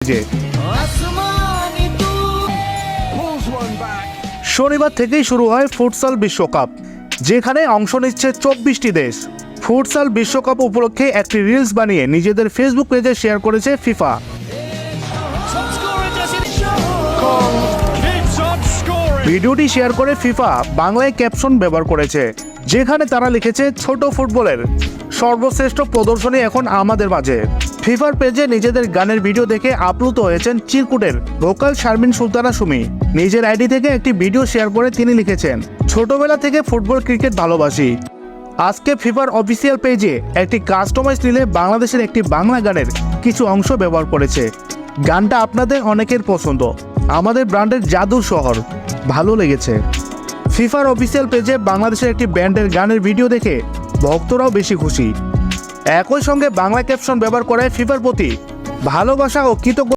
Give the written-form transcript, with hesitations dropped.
পেজে। শনিবার থেকেই শুরু হয় ফুটসাল বিশ্বকাপ, যেখানে অংশ নিচ্ছে 24টি দেশ। ফুটসাল বিশ্বকাপ উপলক্ষে একটি রিলস বানিয়ে নিজেদের ফেসবুক পেজে শেয়ার করেছে ফিফা। ভিডিওটি শেয়ার করে ফিফা বাংলায় ক্যাপশন ব্যবহার করেছে, যেখানে তারা লিখেছে, ছোট ফুটবলের সর্বশ্রেষ্ঠ প্রদর্শনী এখন আমাদের মাঝে। ফিফার পেজে নিজেদের গানের ভিডিও দেখে আপ্লুত হয়েছেন চিরকুটের ভোকাল শারমিন সুলতানা সুমি। নিজের আইডি থেকে একটি ভিডিও শেয়ার করে তিনি লিখেছেন, ছোটবেলা থেকে ফুটবল ক্রিকেট ভালোবাসি। আজকে ফিফার অফিসিয়াল পেজে একটি কাস্টমাইজ নিলে বাংলাদেশের একটি বাংলা গানের কিছু অংশ ব্যবহার করেছে। গানটা আপনাদের অনেকের পছন্দ, আমাদের ব্র্যান্ডের জাদুর শহর, ভালো লেগেছে। ফিফার অফিসিয়াল পেজে বাংলাদেশের একটি ব্যান্ডের গানের ভিডিও দেখে ভক্তরাও বেশি খুশি। একই সঙ্গে বাংলা ক্যাপশন ব্যবহার করে ফিফার প্রতি ভালোবাসা ও কৃতজ্ঞতা